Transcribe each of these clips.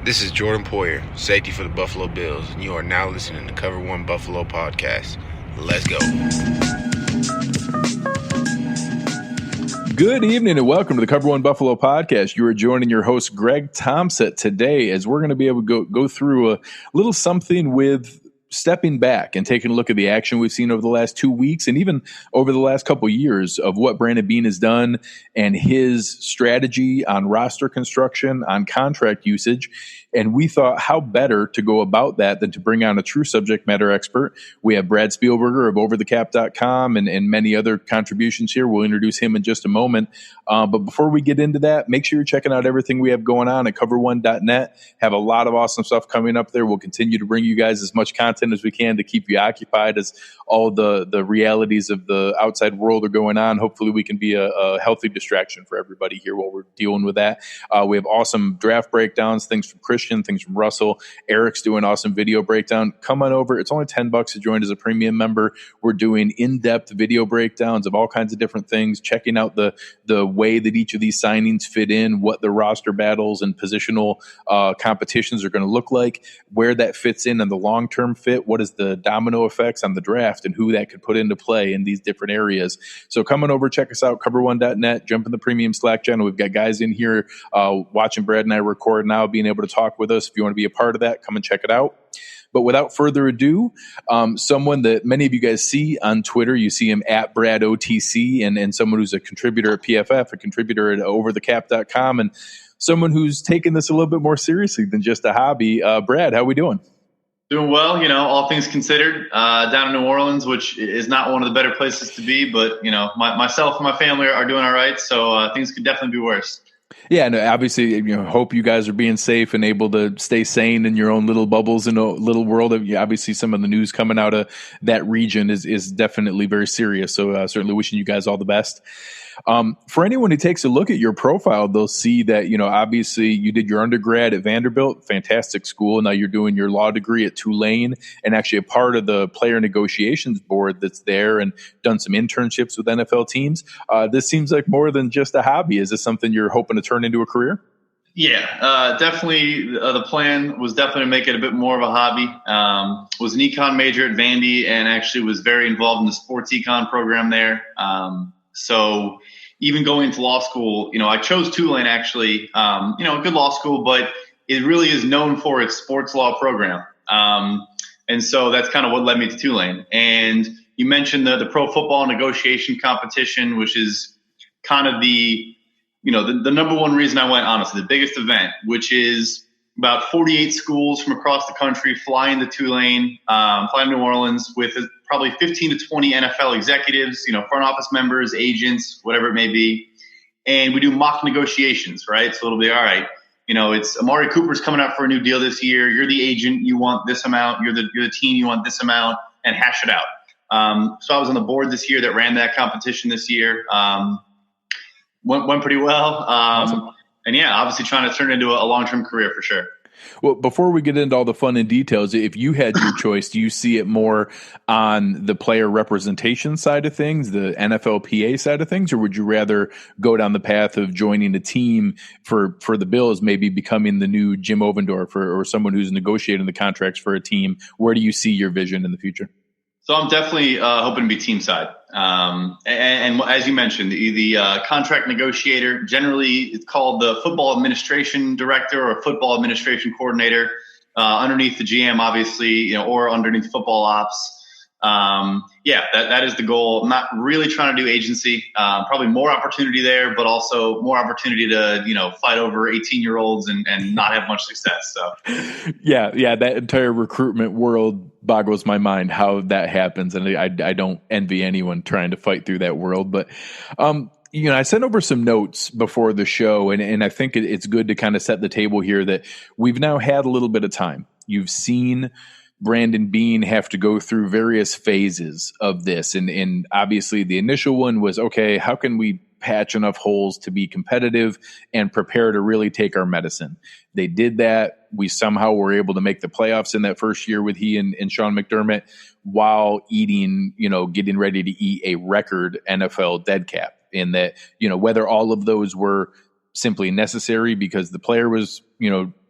This is Jordan Poyer, safety for the Buffalo Bills, and you are now listening to Cover One Buffalo Podcast. Let's go. Good evening and welcome to the Cover One Buffalo Podcast. You are joining your host, Greg Tompsett, today as we're going to be able to go through a little something with stepping back and taking a look at the action we've seen over the last 2 weeks and even over the last couple of years of what Brandon Beane has done and his strategy on roster construction, on contract usage. And we thought how better to go about that than to bring on a true subject matter expert. We have Brad Spielberger of OverTheCap.com and many other contributions here. We'll introduce him in just a moment. But before we get into that, make sure you're checking out everything we have going on at cover1.net. Have a lot of awesome stuff coming up there. We'll continue to bring you guys as much content as we can to keep you occupied as all the realities of the outside world are going on. Hopefully we can be a healthy distraction for everybody here while we're dealing with that. We have awesome draft breakdowns, things from Christian, things from Russell. Eric's doing awesome video breakdown. Come on over. It's only $10 to join as a premium member. We're doing in-depth video breakdowns of all kinds of different things, checking out the way that each of these signings fit in, what the roster battles and positional competitions are going to look like, where that fits in and the long-term fit, what is the domino effects on the draft and who that could put into play in these different areas. So come on over, check us out, cover1.net, jump in the premium Slack channel. We've got guys in here watching Brad and I record now, being able to talk with us. If you want to be a part of that, come and check it out. But without further ado, someone that many of you guys see on Twitter, you see him at BradOTC, and someone who's a contributor at PFF, a contributor at OverTheCap.com, and someone who's taken this a little bit more seriously than just a hobby. Brad, how we doing? Doing well, all things considered, down in New Orleans, which is not one of the better places to be, but, myself and my family are doing all right, so things could definitely be worse. Yeah, and obviously, hope you guys are being safe and able to stay sane in your own little bubbles in a little world. Obviously, some of the news coming out of that region is definitely very serious, so certainly wishing you guys all the best. For anyone who takes a look at your profile, they'll see that, obviously you did your undergrad at Vanderbilt, fantastic school. Now you're doing your law degree at Tulane and actually a part of the player negotiations board that's there and done some internships with NFL teams. This seems like more than just a hobby. Is this something you're hoping to turn into a career? Yeah, definitely. The plan was definitely to make it a bit more of a hobby. Was an econ major at Vandy and actually was very involved in the sports econ program there. So even going into law school, I chose Tulane actually, a good law school, but it really is known for its sports law program. And so that's kind of what led me to Tulane. And you mentioned the pro football negotiation competition, which is kind of the number one reason I went, honestly, the biggest event, which is about 48 schools from across the country flying to Tulane, flying to New Orleans with probably 15 to 20 NFL executives, front office members, agents, whatever it may be. And we do mock negotiations, right? So it'll be, all right, it's Amari Cooper's coming out for a new deal this year. You're the agent. You want this amount. You're the team. You want this amount, and hash it out. So I was on the board this year that ran that competition this year. Went pretty well. Awesome. And yeah, obviously trying to turn it into a long-term career for sure. Well, before we get into all the fun and details, if you had your choice, do you see it more on the player representation side of things, the NFLPA side of things, or would you rather go down the path of joining a team for the Bills, maybe becoming the new Jim Ovendorf or someone who's negotiating the contracts for a team? Where do you see your vision in the future? So I'm definitely hoping to be team side. And as you mentioned, the contract negotiator, generally it's called the football administration director or football administration coordinator, underneath the GM, obviously, or underneath football ops. That is the goal. I'm not really trying to do agency. Probably more opportunity there, but also more opportunity to, fight over 18-year-olds and not have much success. So, yeah, that entire recruitment world boggles my mind how that happens, and I don't envy anyone trying to fight through that world. But I sent over some notes before the show, and I think it's good to kind of set the table here that we've now had a little bit of time. You've seen Brandon Beane have to go through various phases of this. And obviously the initial one was, okay, how can we patch enough holes to be competitive and prepare to really take our medicine? They did that. We somehow were able to make the playoffs in that first year with he and Sean McDermott while getting ready to eat a record NFL dead cap. In that, whether all of those were simply necessary because the player was,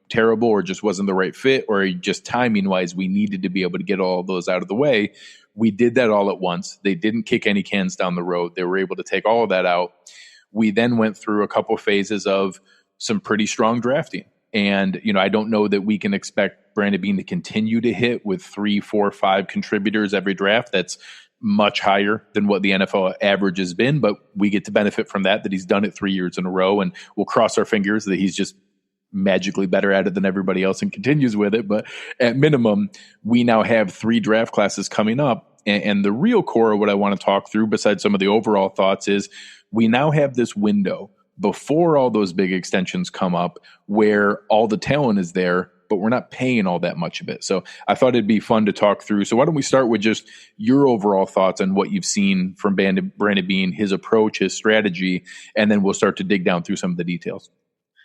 terrible or just wasn't the right fit, or just timing wise, we needed to be able to get all those out of the way. We did that all at once. They didn't kick any cans down the road. They were able to take all of that out. We then went through a couple phases of some pretty strong drafting. And, I don't know that we can expect Brandon Beane to continue to hit with 3, 4, 5 contributors every draft. That's much higher than what the NFL average has been, but we get to benefit from that he's done it 3 years in a row, and we'll cross our fingers that he's just magically better at it than everybody else and continues with it. But at minimum, we now have 3 draft classes coming up. And the real core of what I want to talk through, besides some of the overall thoughts, is we now have this window before all those big extensions come up where all the talent is there, but we're not paying all that much of it. So I thought it'd be fun to talk through. So why don't we start with just your overall thoughts on what you've seen from Brandon Beane, his approach, his strategy, and then we'll start to dig down through some of the details.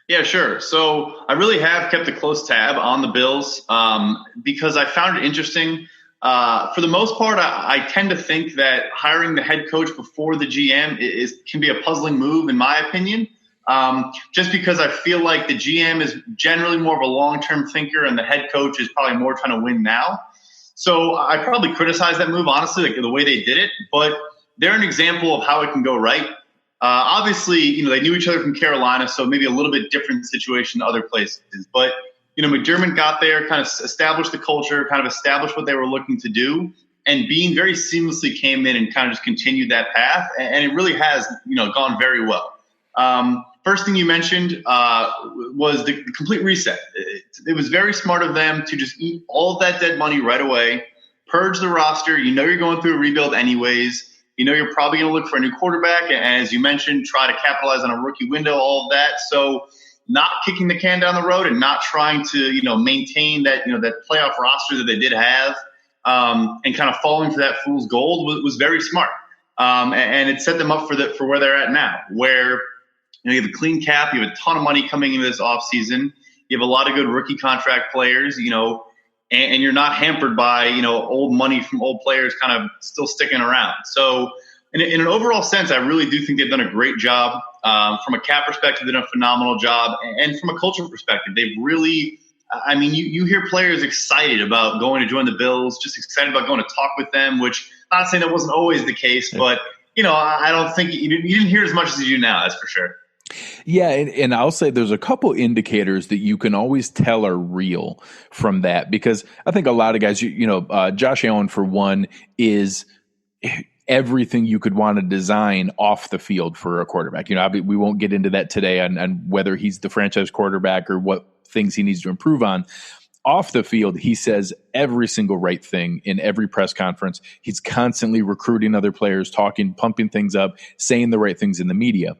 Yeah, sure. So I really have kept a close tab on the Bills because I found it interesting. For the most part, I tend to think that hiring the head coach before the GM can be a puzzling move, in my opinion, just because I feel like the GM is generally more of a long-term thinker and the head coach is probably more trying to win now. So I probably criticize that move, honestly, like the way they did it, but they're an example of how it can go right. Obviously, they knew each other from Carolina, so maybe a little bit different situation than other places. But, McDermott got there, kind of established the culture, kind of established what they were looking to do. And Beane very seamlessly came in and kind of just continued that path. And it really has, gone very well. First thing you mentioned was the complete reset. It was very smart of them to just eat all of that dead money right away, purge the roster. You're going through a rebuild anyways. You're probably going to look for a new quarterback. And as you mentioned, try to capitalize on a rookie window, all of that. So not kicking the can down the road and not trying to, maintain that, that playoff roster that they did have and kind of falling for that fool's gold was very smart. And it set them up for where they're at now, where you have a clean cap, you have a ton of money coming into this offseason, you have a lot of good rookie contract players, and you're not hampered by, old money from old players kind of still sticking around. So in an overall sense, I really do think they've done a great job. From a cap perspective, they've done a phenomenal job. And from a culture perspective, they've really, you hear players excited about going to join the Bills, just excited about going to talk with them, which I'm not saying that wasn't always the case, but, I don't think you didn't hear as much as you do now, that's for sure. Yeah, and I'll say there's a couple indicators that you can always tell are real from that, because I think a lot of guys, Josh Allen, for one, is everything you could want to design off the field for a quarterback. We won't get into that today on whether he's the franchise quarterback or what things he needs to improve on. Off the field, he says every single right thing in every press conference. He's constantly recruiting other players, talking, pumping things up, saying the right things in the media.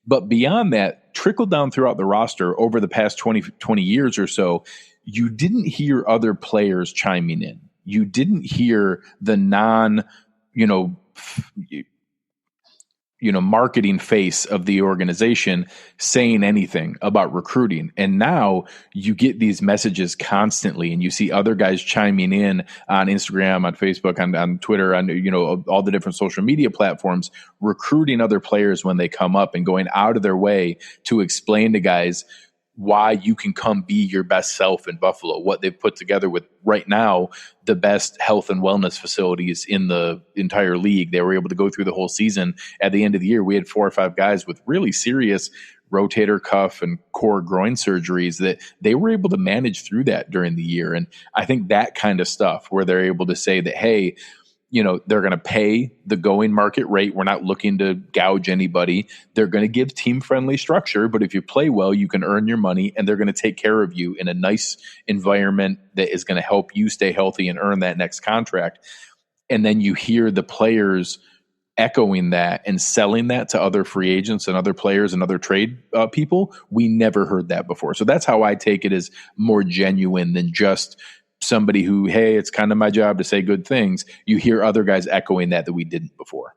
But beyond that, trickled down throughout the roster over the past 20 years or so, you didn't hear other players chiming in. You didn't hear the marketing face of the organization saying anything about recruiting. And now you get these messages constantly, and you see other guys chiming in on Instagram, on Facebook, on Twitter, on, all the different social media platforms, recruiting other players when they come up and going out of their way to explain to guys why you can come be your best self in Buffalo, what they've put together with right now the best health and wellness facilities in the entire league. They were able to go through the whole season. At the end of the year, we had 4 or 5 guys with really serious rotator cuff and core groin surgeries that they were able to manage through that during the year. And I think that kind of stuff where they're able to say that, hey, they're going to pay the going market rate. We're not looking to gouge anybody. They're going to give team-friendly structure, but if you play well, you can earn your money, and they're going to take care of you in a nice environment that is going to help you stay healthy and earn that next contract. And then you hear the players echoing that and selling that to other free agents and other players and other trade people. We never heard that before. So that's how I take it as more genuine than just somebody who, hey, it's kind of my job to say good things. You hear other guys echoing that we didn't before.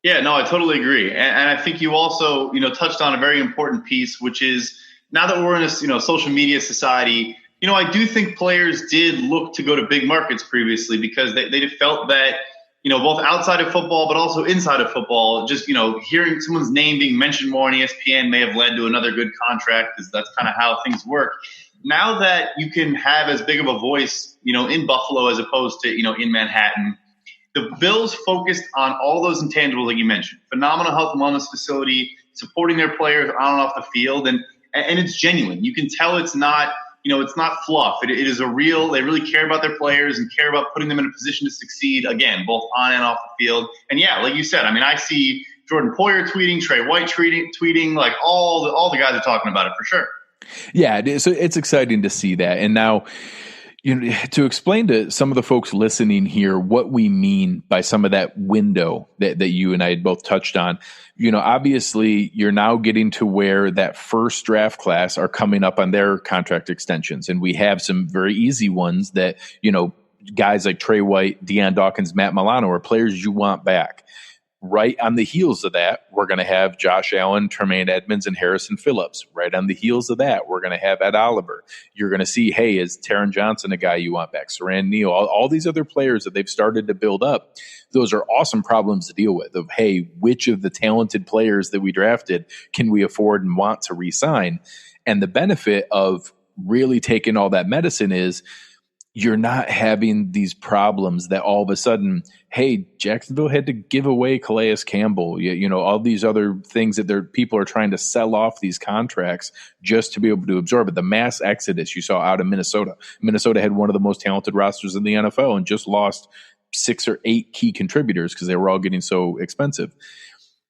Yeah, no, I totally agree. And I think you also, touched on a very important piece, which is now that we're in this, social media society, I do think players did look to go to big markets previously because they felt that, both outside of football, but also inside of football, just, hearing someone's name being mentioned more on ESPN may have led to another good contract, because that's kind of how things work. now that you can have as big of a voice, in Buffalo as opposed to, in Manhattan, the Bills focused on all those intangibles like you mentioned. Phenomenal health and wellness facility, supporting their players on and off the field, and it's genuine. You can tell it's not, it's not fluff. It is a real. They really care about their players and care about putting them in a position to succeed. Again, both on and off the field. And yeah, like you said, I see Jordan Poyer tweeting, Trey White tweeting, like all the guys are talking about it for sure. Yeah, so it's exciting to see that. And now, to explain to some of the folks listening here what we mean by some of that window that you and I had both touched on, obviously you're now getting to where that first draft class are coming up on their contract extensions. And we have some very easy ones that, guys like Trey White, Deion Dawkins, Matt Milano are players you want back. Right on the heels of that, we're going to have Josh Allen, Tremaine Edmonds, and Harrison Phillips. Right on the heels of that, we're going to have Ed Oliver. You're going to see, hey, is Taron Johnson a guy you want back? Saran Neal, all these other players that they've started to build up. Those are awesome problems to deal with of, hey, which of the talented players that we drafted can we afford and want to re-sign? And the benefit of really taking all that medicine is you're not having these problems that all of a sudden, hey, Jacksonville had to give away Calais Campbell, all these other things that people are trying to sell off these contracts just to be able to absorb it. The mass exodus you saw out of Minnesota. Minnesota had one of the most talented rosters in the NFL and just lost 6 or 8 key contributors because they were all getting so expensive.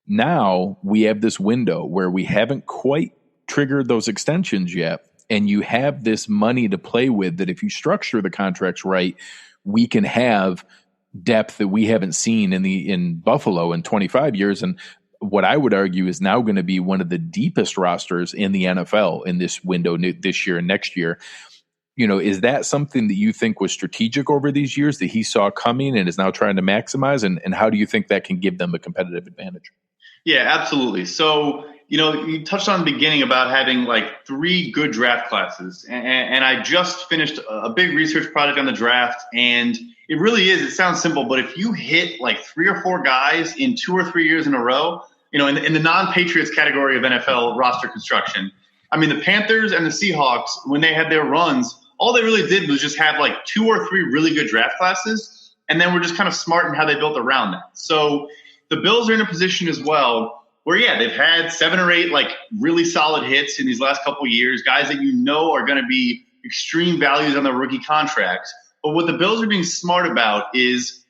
Now we have this window where we haven't quite triggered those extensions yet. And you have this money to play with that if you structure the contracts right, we can have depth that we haven't seen in Buffalo in 25 years. And what I would argue is now going to be one of the deepest rosters in the NFL in this window this year and next year. Is that something that you think was strategic over these years that he saw coming and is now trying to maximize? And how do you think that can give them a competitive advantage? Yeah, absolutely. So, you touched on the beginning about having like 3 good draft classes. And I just finished a big research project on the draft. And it really is, it sounds simple, but if you hit like 3 or 4 guys in 2 or 3 years in a row, in the non-Patriots category of NFL roster construction, the Panthers and the Seahawks, when they had their runs, all they really did was just have like 2 or 3 really good draft classes. And then we're just kind of smart in how they built around that. So the Bills are in a position as well where, yeah, they've had 7 or 8 like really solid hits in these last couple of years, guys that are going to be extreme values on their rookie contracts. But what the Bills are being smart about is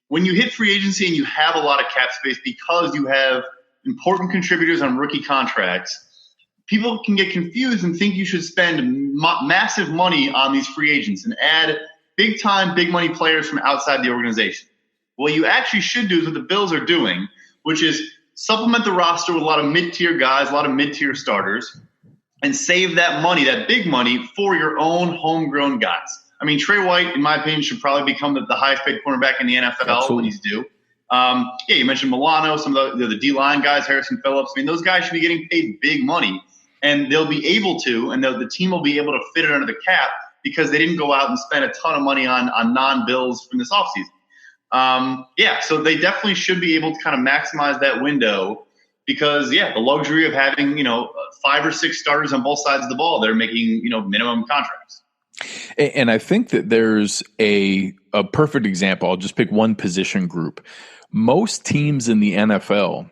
when you hit free agency and you have a lot of cap space because you have important contributors on rookie contracts, people can get confused and think you should spend massive money on these free agents and add big-time, big-money players from outside the organization. What you actually should do is what the Bills are doing, which is supplement the roster with a lot of mid-tier guys, a lot of mid-tier starters, and save that money, that big money, for your own homegrown guys. Trey White, in my opinion, should probably become the highest-paid cornerback in the NFL. Absolutely. When he's due. You mentioned Milano, some of the D-line guys, Harrison Phillips. Those guys should be getting paid big money, and they'll be able to, and the team will be able to fit it under the cap because they didn't go out and spend a ton of money on non-Bills from this offseason. So they definitely should be able to kind of maximize that window because, the luxury of having, 5 or 6 starters on both sides of the ball, they're making, minimum contracts. And I think that there's a perfect example. I'll just pick one position group. Most teams in the NFL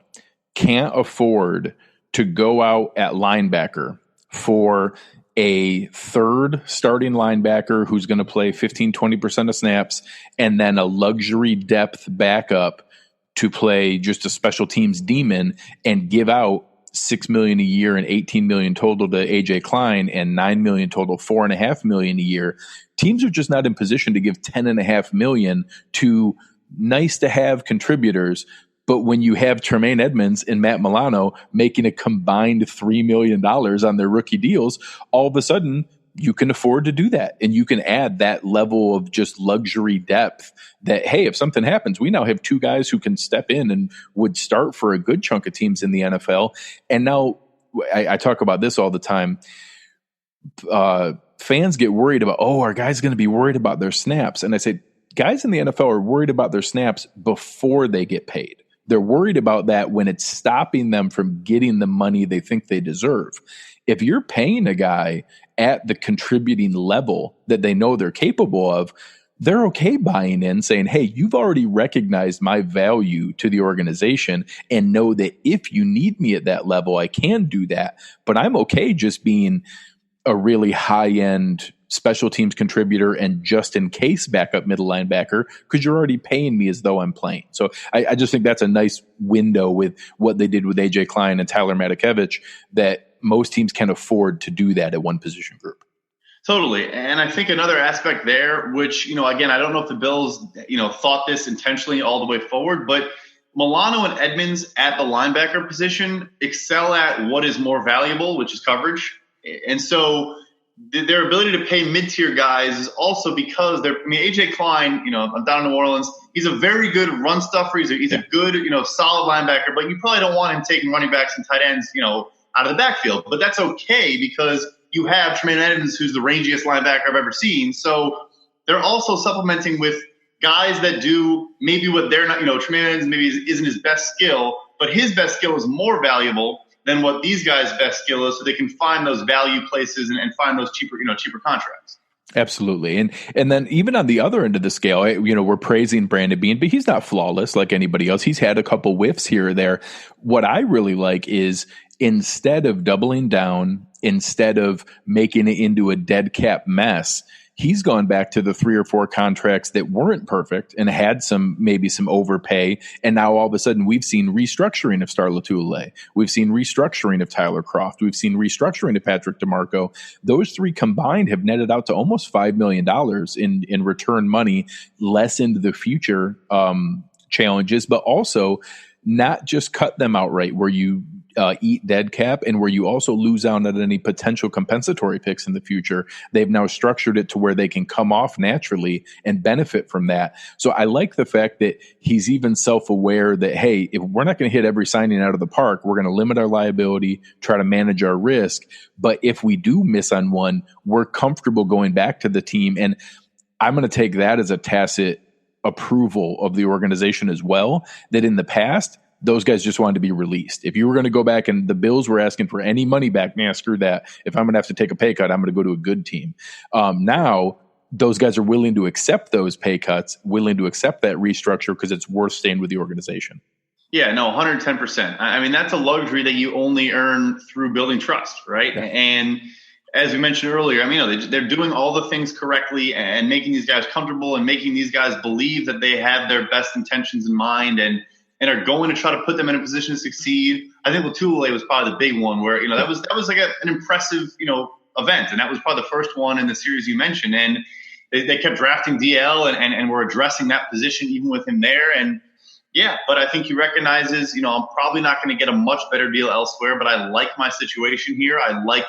can't afford to go out at linebacker for a third starting linebacker who's going to play 15, 20% of snaps, and then a luxury depth backup to play just a special teams demon and give out $6 million a year and $18 million total to AJ Klein and $9 million total, $4.5 million a year. Teams are just not in position to give $10.5 million to nice to have contributors. But when you have Tremaine Edmonds and Matt Milano making a combined $3 million on their rookie deals, all of a sudden you can afford to do that. And you can add that level of just luxury depth that, hey, if something happens, we now have 2 guys who can step in and would start for a good chunk of teams in the NFL. And now I talk about this all the time. Fans get worried about, are guys going to be worried about their snaps? And I say, guys in the NFL are worried about their snaps before they get paid. They're worried about that when it's stopping them from getting the money they think they deserve. If you're paying a guy at the contributing level that they know they're capable of, they're okay buying in, saying, hey, you've already recognized my value to the organization and know that if you need me at that level, I can do that. But I'm okay just being a really high-end special teams contributor and just in case backup middle linebacker because you're already paying me as though I'm playing. So I just think that's a nice window with what they did with A.J. Klein and Tyler Matakevich, that most teams can afford to do that at one position group. Totally. And I think another aspect there, which, again, I don't know if the Bills, thought this intentionally all the way forward, but Milano and Edmonds at the linebacker position excel at what is more valuable, which is coverage. And so their ability to pay mid-tier guys is also because A.J. Klein, I'm down in New Orleans, he's a very good run stuffer. He's a good, solid linebacker, but you probably don't want him taking running backs and tight ends, out of the backfield. But that's okay because you have Tremaine Edmonds, who's the rangiest linebacker I've ever seen. So they're also supplementing with guys that do maybe what they're not, Tremaine Edmonds maybe isn't his best skill, but his best skill is more valuable than what these guys' best skill is, so they can find those value places and find those cheaper contracts. Absolutely. And then even on the other end of the scale, we're praising Brandon Beane, but he's not flawless like anybody else. He's had a couple whiffs here or there. What I really like is instead of doubling down, instead of making it into a dead cap mess, he's gone back to the 3 or 4 contracts that weren't perfect and had maybe some overpay. And now all of a sudden we've seen restructuring of Star Lotulelei. We've seen restructuring of Tyler Kroft. We've seen restructuring of Patrick DeMarco. Those 3 combined have netted out to almost $5 million in return money, less into the future challenges, but also not just cut them outright where you eat dead cap and where you also lose out on any potential compensatory picks in the future. They've now structured it to where they can come off naturally and benefit from that. So I like the fact that he's even self-aware that, hey, if we're not going to hit every signing out of the park, we're going to limit our liability, try to manage our risk. But if we do miss on one, we're comfortable going back to the team. And I'm going to take that as a tacit approval of the organization as well, that in the past, those guys just wanted to be released. If you were going to go back and the Bills were asking for any money back, man, screw that. If I'm going to have to take a pay cut, I'm going to go to a good team. Now, those guys are willing to accept those pay cuts, willing to accept that restructure because it's worth staying with the organization. Yeah, no, 110%. I mean, that's a luxury that you only earn through building trust, right? Yeah. And as we mentioned earlier, I mean, they're doing all the things correctly and making these guys comfortable and making these guys believe that they have their best intentions in mind and are going to try to put them in a position to succeed. I think Lotulelei was probably the big one where, that was like an impressive, event. And that was probably the first one in the series you mentioned. And they kept drafting DL and were addressing that position even with him there. And yeah, but I think he recognizes, I'm probably not going to get a much better deal elsewhere, but I like my situation here. I like,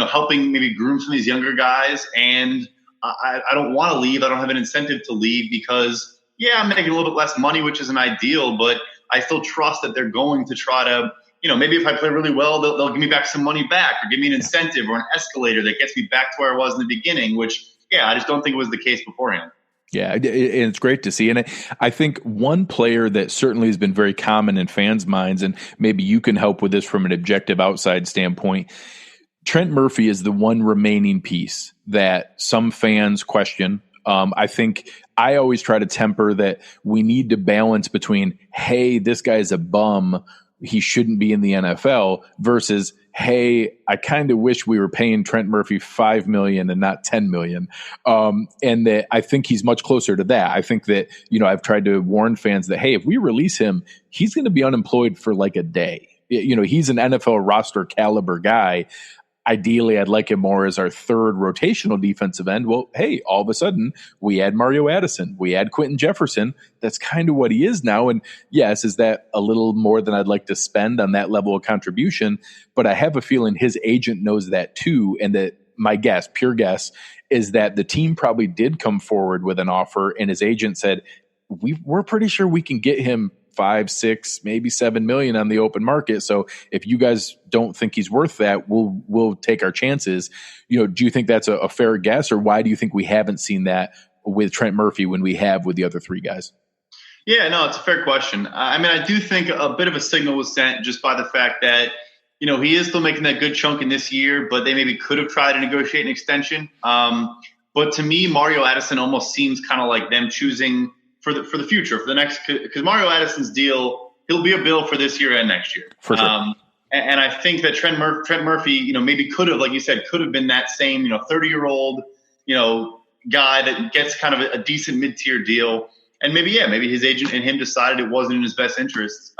helping maybe groom some of these younger guys. And I don't want to leave. I don't have an incentive to leave because I'm making a little bit less money, which isn't ideal, but I still trust that they're going to try to, maybe if I play really well, they'll give me back some money back or give me an incentive or an escalator that gets me back to where I was in the beginning, which, I just don't think it was the case beforehand. Yeah, and it's great to see. And I think one player that certainly has been very common in fans' minds, and maybe you can help with this from an objective outside standpoint, Trent Murphy is the one remaining piece that some fans question. I think I always try to temper that we need to balance between, hey, this guy's a bum, he shouldn't be in the NFL, versus, hey, I kind of wish we were paying Trent Murphy $5 million and not $10 million. And that I think he's much closer to that. I think that, I've tried to warn fans that, hey, if we release him, he's going to be unemployed for like a day. He's an NFL roster caliber guy. Ideally, I'd like him more as our third rotational defensive end. Well, hey, all of a sudden, we add Mario Addison. We add Quentin Jefferson. That's kind of what he is now. And yes, is that a little more than I'd like to spend on that level of contribution? But I have a feeling his agent knows that too. And that my guess, pure guess, is that the team probably did come forward with an offer and his agent said, we're pretty sure we can get him 5, 6, maybe 7 million on the open market. So if you guys don't think he's worth that, we'll take our chances. Do you think that's a fair guess, or why do you think we haven't seen that with Trent Murphy when we have with the other 3 guys? Yeah, no, it's a fair question. I mean, I do think a bit of a signal was sent just by the fact that, he is still making that good chunk in this year, but they maybe could have tried to negotiate an extension. But to me, Mario Addison almost seems kind of like them choosing for the future, for the next, because Mario Addison's deal, he'll be a bill for this year and next year. For sure. And I think that Trent Murphy, maybe could have, like you said, could have been that same, 30-year-old, guy that gets kind of a decent mid-tier deal. And maybe his agent and him decided it wasn't in his best interest.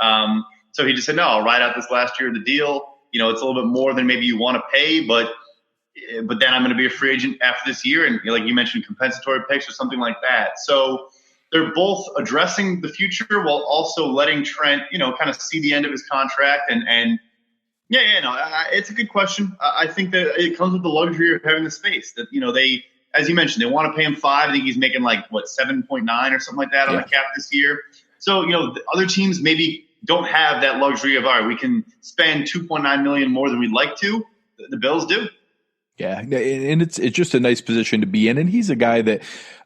So he just said, no, I'll ride out this last year of the deal. It's a little bit more than maybe you want to pay, but then I'm going to be a free agent after this year. And like you mentioned, compensatory picks or something like that. So they're both addressing the future while also letting Trent, kind of see the end of his contract. It's a good question. I think that it comes with the luxury of having the space that, they, as you mentioned, they want to pay him $5. I think he's making 7.9 or something like that on the cap this year. So, the other teams maybe don't have that luxury of, all right, we can spend $2.9 million more than we'd like to. The Bills do. Yeah, and it's just a nice position to be in. And he's a guy that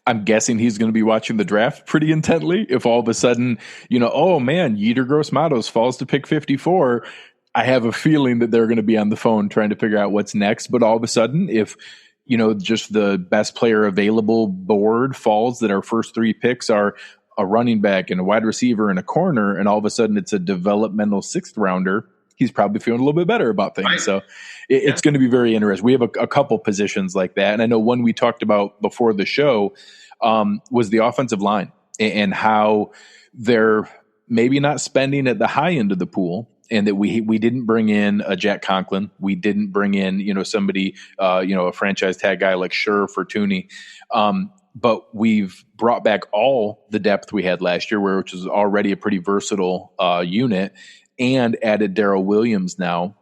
I'm guessing he's going to be watching the draft pretty intently. If all of a sudden, oh man, Yetur Gross-Matos falls to pick 54, I have a feeling that they're going to be on the phone trying to figure out what's next. But all of a sudden, if just the best player available board falls, that our first three picks are a running back and a wide receiver and a corner, and all of a sudden it's a developmental sixth rounder, he's probably feeling a little bit better about things. Right. So it's going to be very interesting. We have a couple positions like that. And I know one we talked about before the show was the offensive line and how they're maybe not spending at the high end of the pool. And that we didn't bring in a Jack Conklin. We didn't bring in, somebody, a franchise tag guy like Scher for Tooney. But we've brought back all the depth we had last year, which was already a pretty versatile unit, and added Darrell Williams now.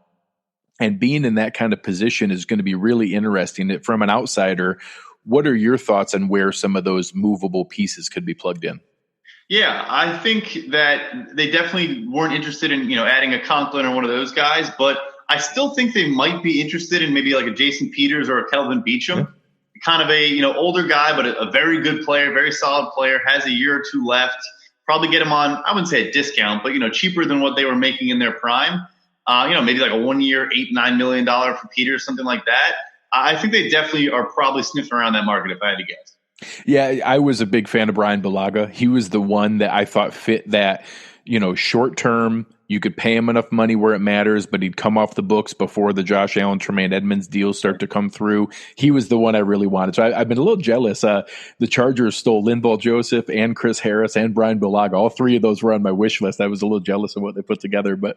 And being in that kind of position is going to be really interesting. From an outsider, what are your thoughts on where some of those movable pieces could be plugged in? Yeah, I think that they definitely weren't interested in, adding a Conklin or one of those guys, but I still think they might be interested in maybe like a Jason Peters or a Kelvin Beachum, kind of a, older guy, but a very good player, very solid player, has a year or two left, probably get him on, I wouldn't say a discount, but, cheaper than what they were making in their prime, maybe like a 1 year, $8-9 million for Peters, something like that. I think they definitely are probably sniffing around that market if I had to guess. Yeah, I was a big fan of Brian Bulaga. He was the one that I thought fit that, short term. You could pay him enough money where it matters, but he'd come off the books before the Josh Allen, Tremaine Edmonds deals start to come through. He was the one I really wanted. So I've been a little jealous. The Chargers stole Linval Joseph and Chris Harris and Brian Bulaga. All three of those were on my wish list. I was a little jealous of what they put together. But,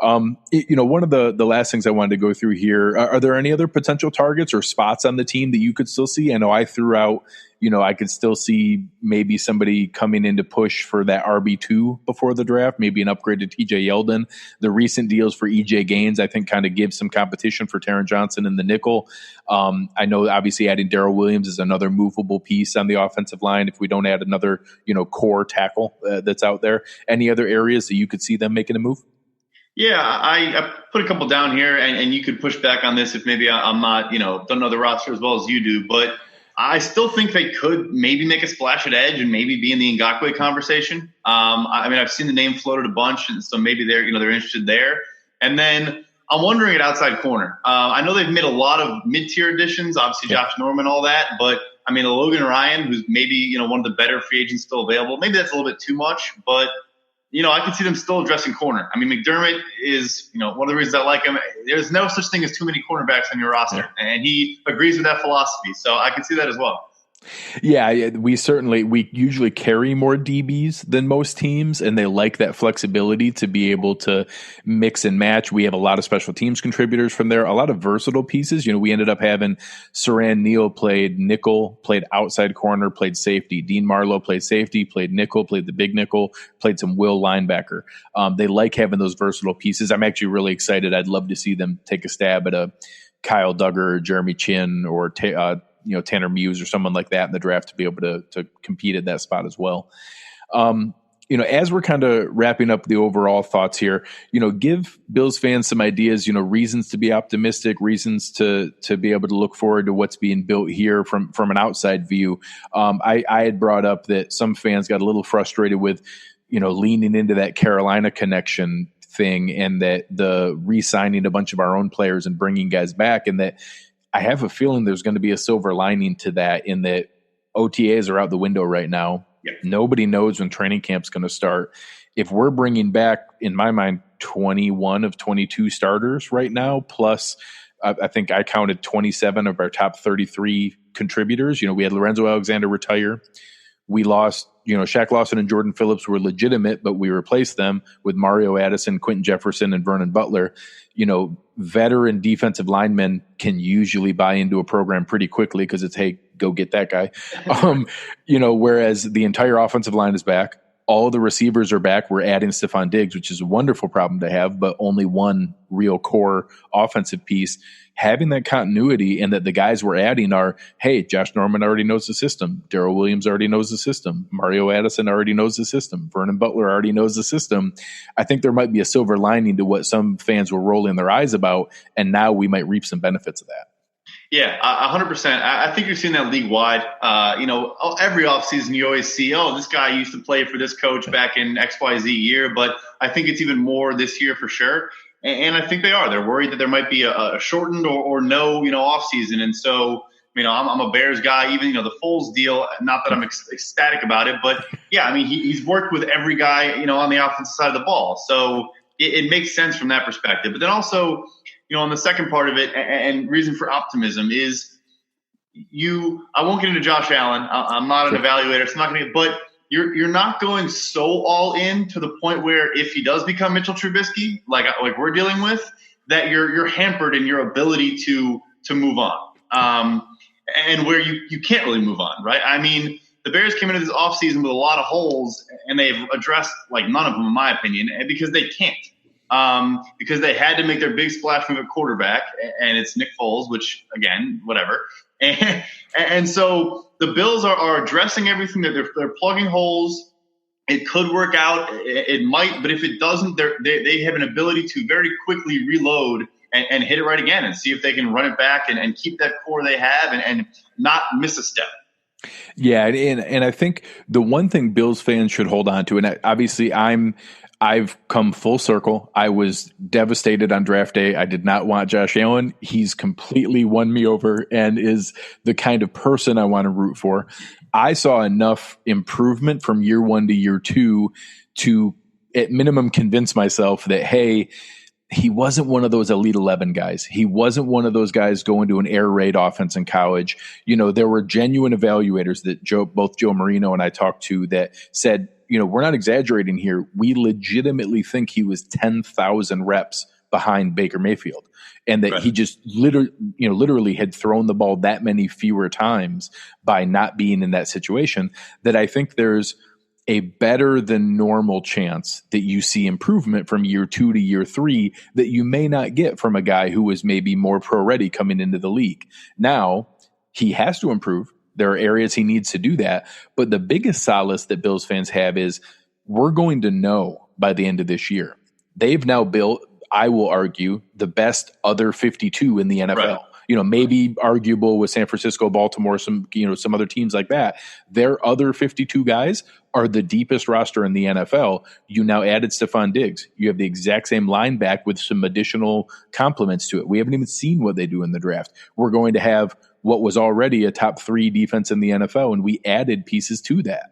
one of the last things I wanted to go through here, are there any other potential targets or spots on the team that you could still see? I know I threw out, I could still see maybe somebody coming in to push for that RB2 before the draft, maybe an upgrade to TJ Yeldon. The recent deals for EJ Gaines, I think, kind of give some competition for Taron Johnson in the nickel. I know obviously adding Darrell Williams is another movable piece on the offensive line if we don't add another, core tackle that's out there. Any other areas that you could see them making a move? Yeah, I put a couple down here, and you could push back on this if maybe I'm not, don't know the roster as well as you do, but I still think they could maybe make a splash at edge and maybe be in the Ngakoue conversation. I've seen the name floated a bunch, and so maybe they're interested there. And then I'm wondering at outside corner. I know they've made a lot of mid-tier additions, obviously Josh Norman, all that, but Logan Ryan, who's maybe one of the better free agents still available. Maybe that's a little bit too much, but I can see them still addressing corner. McDermott is, one of the reasons I like him. There's no such thing as too many cornerbacks on your roster, and he agrees with that philosophy. So I can see that as well. Yeah, we usually carry more DBs than most teams, and they like that flexibility to be able to mix and match. We have a lot of special teams contributors from there, a lot of versatile pieces. We ended up having Saran Neal played nickel, played outside corner, played safety. Dean Marlowe played safety, played nickel, played the big nickel, played some will linebacker. They like having those versatile pieces. I'm actually really excited. I'd love to see them take a stab at a Kyle Duggar or Jeremy Chin or Tanner Muse or someone like that in the draft to be able to compete at that spot as well. As we're kind of wrapping up the overall thoughts here, give Bills fans some ideas, reasons to be optimistic, reasons to be able to look forward to what's being built here from an outside view. I had brought up that some fans got a little frustrated with, leaning into that Carolina connection thing, and that the re-signing a bunch of our own players and bringing guys back, and that I have a feeling there's going to be a silver lining to that, in that OTAs are out the window right now. Yep. Nobody knows when training camp's going to start. If we're bringing back, in my mind, 21 of 22 starters right now, plus I think I counted 27 of our top 33 contributors. We had Lorenzo Alexander retire. We lost, Shaq Lawson and Jordan Phillips were legitimate, but we replaced them with Mario Addison, Quentin Jefferson, and Vernon Butler. Veteran defensive linemen can usually buy into a program pretty quickly because it's, hey, go get that guy. Whereas the entire offensive line is back. All the receivers are back. We're adding Stephon Diggs, which is a wonderful problem to have, but only one real core offensive piece. Having that continuity, and that the guys we're adding are, hey, Josh Norman already knows the system. Darrell Williams already knows the system. Mario Addison already knows the system. Vernon Butler already knows the system. I think there might be a silver lining to what some fans were rolling their eyes about, and now we might reap some benefits of that. Yeah, 100%. I think you're seeing that league wide. Every offseason you always see, this guy used to play for this coach back in XYZ year, but I think it's even more this year for sure. And I think they are. They're worried that there might be a shortened or no, offseason. And so, I'm a Bears guy, even, the Foles deal, not that I'm ecstatic about it, but yeah, he's worked with every guy, on the offensive side of the ball. So it makes sense from that perspective. But then also, on the second part of it, and reason for optimism is I won't get into Josh Allen. I'm not an evaluator, so I'm not going to, but you're not going so all in to the point where if he does become Mitchell Trubisky, like we're dealing with, that you're hampered in your ability to move on. And where you can't really move on, right? The Bears came into this offseason with a lot of holes, and they've addressed none of them, in my opinion, because they can't. Because they had to make their big splash move at quarterback, and it's Nick Foles, which, again, whatever. And so the Bills are addressing everything. That they're plugging holes. It could work out. It might, but if it doesn't, they have an ability to very quickly reload and hit it right again and see if they can run it back and keep that core they have and not miss a step. Yeah, and I think the one thing Bills fans should hold on to, and obviously I've come full circle. I was devastated on draft day. I did not want Josh Allen. He's completely won me over and is the kind of person I want to root for. I saw enough improvement from year one to year two to, at minimum, convince myself that, hey, he wasn't one of those Elite 11 guys. He wasn't one of those guys going to an air raid offense in college. There were genuine evaluators that both Joe Marino and I talked to that said, we're not exaggerating here. We legitimately think he was 10,000 reps behind Baker Mayfield, and that he just literally had thrown the ball that many fewer times by not being in that situation. That I think there's a better than normal chance that you see improvement from year 2 to year 3 that you may not get from a guy who was maybe more pro ready coming into the league. Now he has to improve. There are areas he needs to do that. But the biggest solace that Bills fans have is we're going to know by the end of this year. They've now built, I will argue, the best other 52 in the NFL. Right. Maybe arguable with San Francisco, Baltimore, some other teams like that. Their other 52 guys are the deepest roster in the NFL. You now added Stephon Diggs. You have the exact same line back with some additional complements to it. We haven't even seen what they do in the draft. We're going to have what was already a top 3 defense in the NFL, and we added pieces to that.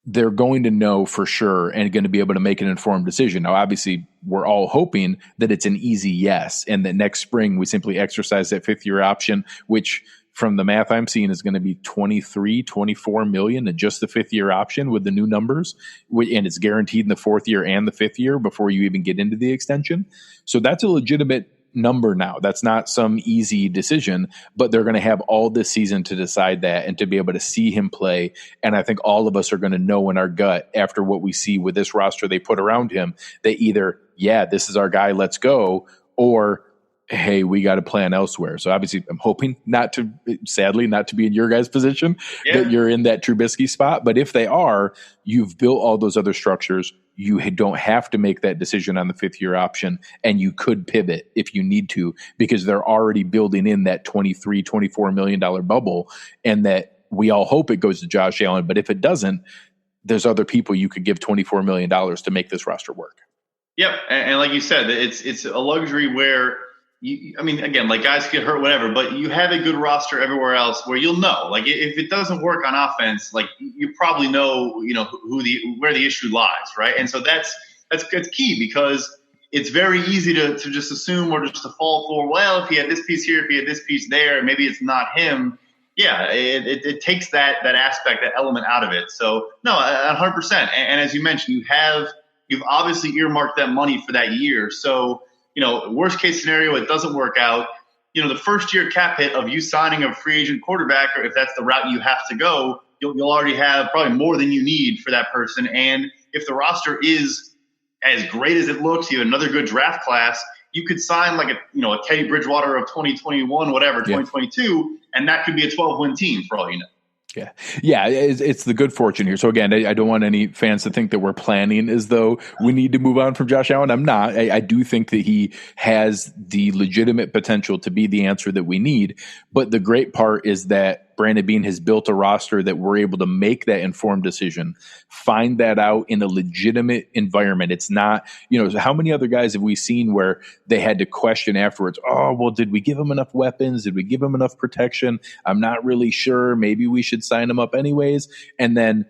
They're going to know for sure and going to be able to make an informed decision. Now, obviously, we're all hoping that it's an easy yes, and that next spring we simply exercise that 5th-year option, which from the math I'm seeing is going to be $24 million and just the 5th-year option with the new numbers, and it's guaranteed in the 4th year and the 5th year before you even get into the extension. So that's a legitimate number now. That's not some easy decision, but they're going to have all this season to decide that and to be able to see him play. And I think all of us are going to know in our gut after what we see with this roster they put around him that either, yeah, this is our guy, let's go, or hey, we got to plan elsewhere. So obviously I'm hoping sadly not to be in your guys' position, that you're in that Trubisky spot. But if they are, you've built all those other structures. You don't have to make that decision on the 5th-year option, and you could pivot if you need to, because they're already building in that $23-24 million bubble, and that we all hope it goes to Josh Allen. But if it doesn't, there's other people you could give $24 million to make this roster work. Yep. And like you said, it's a luxury where, again, like guys get hurt, whatever, but you have a good roster everywhere else where you'll know, like if it doesn't work on offense, like you probably know, where the issue lies, right? And so that's key, because it's very easy to just assume or just to fall for, well, if he had this piece here, if he had this piece there, maybe it's not him. Yeah, it takes that aspect, that element out of it. So no, 100%. And as you mentioned, you've obviously earmarked that money for that year. So, worst case scenario, it doesn't work out. The first year cap hit of you signing a free agent quarterback, or if that's the route you have to go, you'll already have probably more than you need for that person. And if the roster is as great as it looks, you have another good draft class, you could sign like a Teddy Bridgewater of 2021, whatever, 2022, and that could be a 12-win team for all you know. Yeah, it's the good fortune here. So again, I don't want any fans to think that we're planning as though we need to move on from Josh Allen. I'm not. I do think that he has the legitimate potential to be the answer that we need. But the great part is that Brandon Beane has built a roster that we're able to make that informed decision, find that out in a legitimate environment. It's not, how many other guys have we seen where they had to question afterwards, oh, well, did we give him enough weapons? Did we give him enough protection? I'm not really sure. Maybe we should sign him up anyways. And then,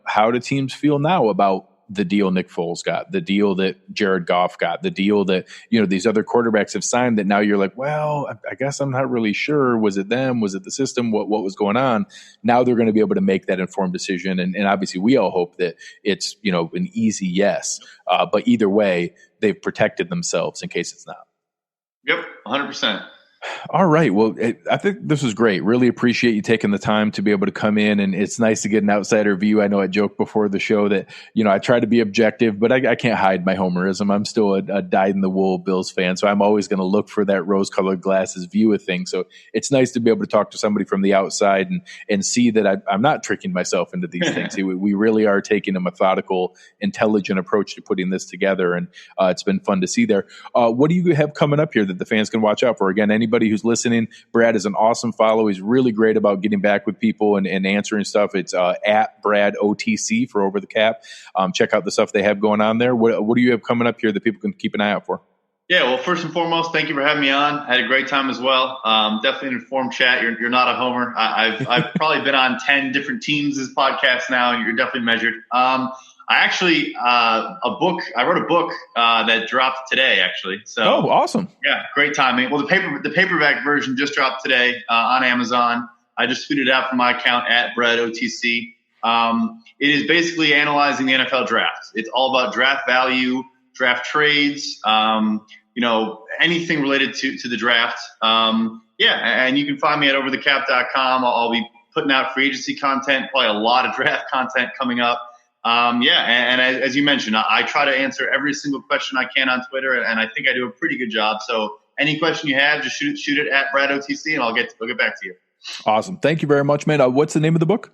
how do teams feel now about the deal Nick Foles got, the deal that Jared Goff got, the deal that, these other quarterbacks have signed, that now you're like, well, I guess I'm not really sure. Was it them? Was it the system? What was going on? Now they're going to be able to make that informed decision. And obviously we all hope that it's, an easy yes. But either way, they've protected themselves in case it's not. Yep. 100%. All right. Well, I think this was great. Really appreciate you taking the time to be able to come in, and it's nice to get an outsider view. I know I joked before the show that, I try to be objective, but I can't hide my homerism. I'm still a dyed-in-the-wool Bills fan, so I'm always going to look for that rose-colored glasses view of things. So it's nice to be able to talk to somebody from the outside and see that I'm not tricking myself into these things. We really are taking a methodical, intelligent approach to putting this together, and it's been fun to see there. What do you have coming up here that the fans can watch out for? Again, anybody who's listening, Brad is an awesome follow. He's really great about getting back with people and answering stuff. It's at Brad OTC for Over the Cap. Check out the stuff they have going on there. What do you have coming up here that people can keep an eye out for? Yeah, well, first and foremost, thank you for having me on. I had a great time as well. Definitely an informed chat. You're not a homer. I've probably been on 10 different teams this podcast now, and you're definitely measured. I wrote a book that dropped today, actually. So, oh, awesome. Yeah, great timing. Well, the paperback version just dropped today on Amazon. I just tweeted it out from my account at BradOTC. It is basically analyzing the NFL draft. It's all about draft value, draft trades, anything related to the draft. And you can find me at OverTheCap.com. I'll be putting out free agency content, probably a lot of draft content coming up. And as you mentioned, I try to answer every single question I can on Twitter, and I think I do a pretty good job. So any question you have, just shoot it at BradOTC, and I'll get back to you. Awesome. Thank you very much, man. What's the name of the book?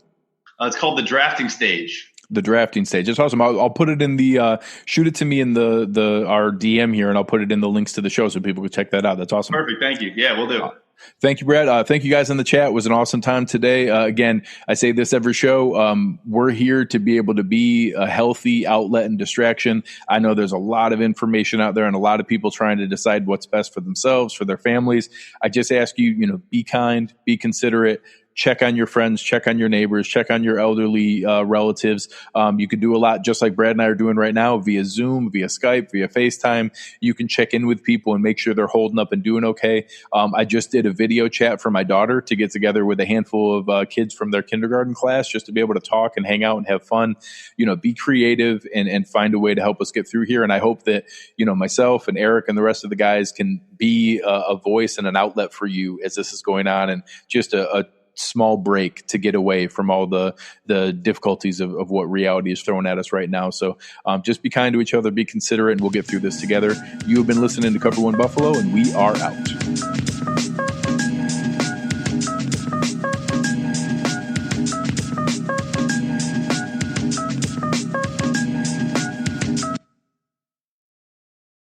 It's called The Drafting Stage. The Drafting Stage. It's awesome. I'll put it in the shoot it to me in our DM here, and I'll put it in the links to the show so people can check that out. That's awesome. Perfect. Thank you. Yeah, we'll do. Thank you, Brad. Thank you guys in the chat. It was an awesome time today. Again, I say this every show. We're here to be able to be a healthy outlet and distraction. I know there's a lot of information out there and a lot of people trying to decide what's best for themselves, for their families. I just ask you, be kind, be considerate. Check on your friends, check on your neighbors, check on your elderly relatives. You can do a lot just like Brad and I are doing right now via Zoom, via Skype, via FaceTime. You can check in with people and make sure they're holding up and doing okay. I just did a video chat for my daughter to get together with a handful of kids from their kindergarten class just to be able to talk and hang out and have fun. Be creative and find a way to help us get through here. And I hope that, myself and Eric and the rest of the guys can be a voice and an outlet for you as this is going on, and just a small break to get away from all the difficulties of what reality is throwing at us right now. So just be kind to each other, be considerate, and we'll get through this together. You have been listening to Cover One Buffalo, and we are out.